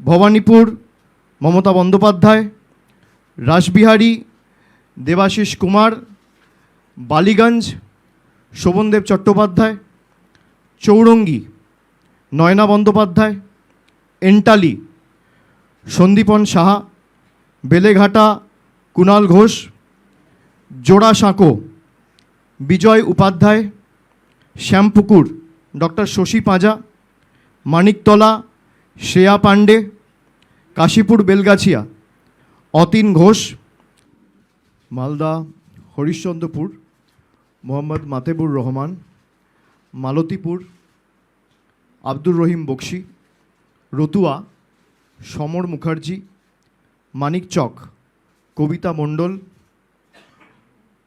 ভবানীপুর মমতা বন্দ্যোপাধ্যায়, রাসবিহারী দেবাশিস কুমার, বালিগঞ্জ শোভনদেব চট্টোপাধ্যায়, চৌরঙ্গী নয়না বন্দ্যোপাধ্যায়, এন্টালি সন্দীপন সাহা, বেলেঘাটা কুণাল ঘোষ, জোড়াসাঁকো বিজয় Upadhyay, Shyampukur doctor Shashi Panja, Maniktala Shreya Pandey, Kashipur Belgachia Atin Ghosh, Malda Harishchandrapur Mohammad মাতেবুর Rahman, Malatipur Abdur Rahim Bakshi, Ratua সমর মুখার্জি, মানিকচক কবিতা মণ্ডল,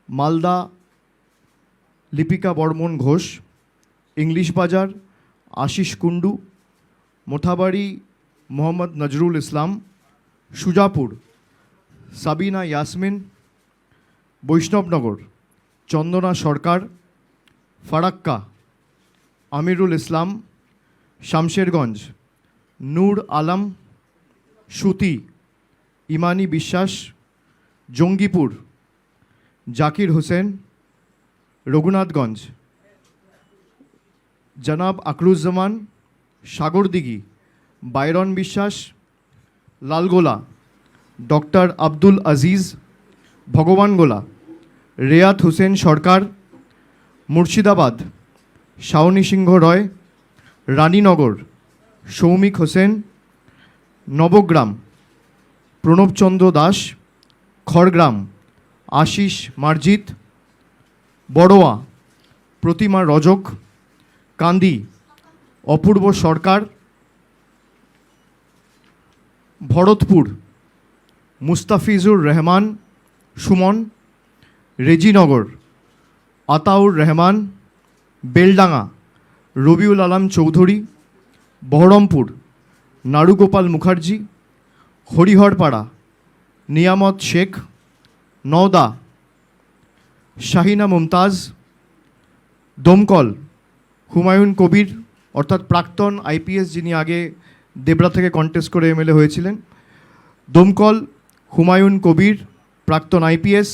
Malda Lipika Barman Ghosh, English বাজার আশিস কুণ্ডু, মোথাবাড়ি মোহাম্মদ নজরুল ইসলাম, সুজাপুর সাবিনা ইয়াসমিন, বৈষ্ণবনগর চন্দনা সরকার, ফারাক্কা আমিরুল ইসলাম, শামশেরগঞ্জ নূর আলম, সুতি ইমানি বিশ্বাস, জঙ্গিপুর জাকির হোসেন, রঘুনাথগঞ্জ জনাব আকরুজ্জামান, সাগরদিঘি বাইরন বিশ্বাস, লালগোলা ডক্টর আব্দুল আজিজ, ভগবানগোলা রেয়াত হোসেন সরকার, মুর্শিদাবাদ শাওনি সিংহ রয়, রানীনগর সৌমিক হোসেন, নবগ্রাম প্রণবচন্দ্র দাস, খড়গ্রাম আশিস মার্জিত, বড়োয়া প্রতিমা রজক, কান্দি অপূর্ব সরকার, ভরতপুর মুস্তাফিজুর রহমান সুমন, রেজিনগর আতাউর রহমান, বেলডাঙ্গা রবিউল আলম চৌধুরী, বহরমপুর নারুগোপাল মুখার্জি, হরিহরপাড়া নিয়ামত শেখ, নওদা শাহিনা মুমতাজ, দমকল হুমায়ুন কবির অর্থাৎ প্রাক্তন আইপিএস যিনি আগে দেবরা থেকে কন্টেস্ট করে এমএলএ হয়েছিলেন, দমকল হুমায়ুন কবির প্রাক্তন আইপিএস,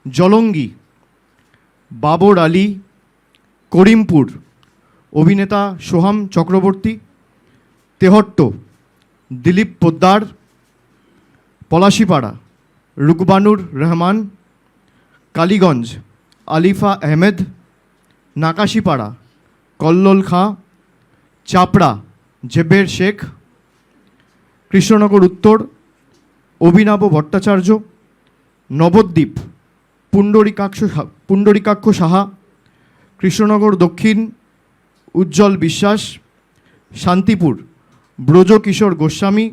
জলঙ্গি বাবর আলী, করিমপুর অভিনেতা সোহাম চক্রবর্তী, তেহট্ট দিলীপ পোদ্দার, পলাশিপাড়া রুকবানুর রহমান, কালীগঞ্জ আলিফা আহমেদ, নাকাশিপাড়া কল্লোল খাঁ, চাপড়া জেবের শেখ, কৃষ্ণনগর উত্তর অভিনব ভট্টাচার্য, নবদ্বীপ পুণ্ডরিকাক্ষ সাহা, কৃষ্ণনগর দক্ষিণ উজ্জ্বল বিশ্বাস, শান্তিপুর ব্রজকিশোর গোস্বামী,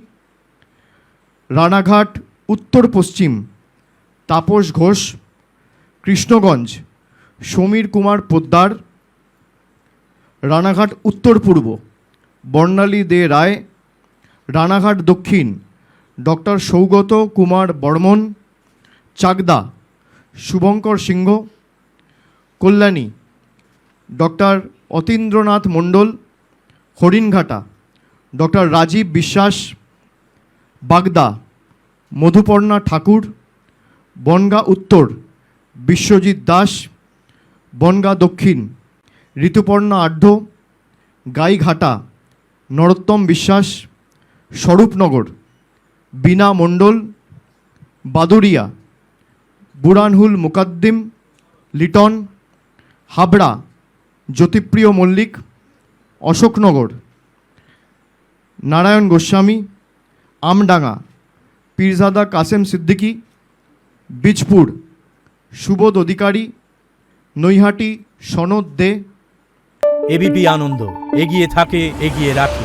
রানাঘাট উত্তর পশ্চিম তাপস ঘোষ, কৃষ্ণগঞ্জ সমীর কুমার পোদ্দার, রানাঘাট উত্তর পূর্ব বর্ণালী দে রায়, রানাঘাট দক্ষিণ ডক্টর সৌগত কুমার বর্মন, চাকদা শুভঙ্কর সিংহ, কল্যাণী ডক্টর অতীন্দ্রনাথ মণ্ডল, হরিণঘাটা ডক্টর রাজীব বিশ্বাস, বাগদা মধুপর্ণা ঠাকুর, বনগা উত্তর বিশ্বজিৎ দাস, বনগা দক্ষিণ ঋতুপর্ণা আঢ্য, গাইঘাটা নরোত্তম বিশ্বাস, স্বরূপনগর বীণা মণ্ডল, বাদুরিয়া বুরানহুল মুকাদ্দিম লিটন, হাবড়া জ্যোতিপ্রিয় মল্লিক, অশোকনগর নারায়ণ গোস্বামী, আমডাঙ্গা পীরজাদা কাসেম সিদ্দিকী, বীজপুর সুবোধ অধিকারী, নৈহাটি সনদ দে। এবিপি আনন্দ এগিয়ে থাকে, এগিয়ে রাখে।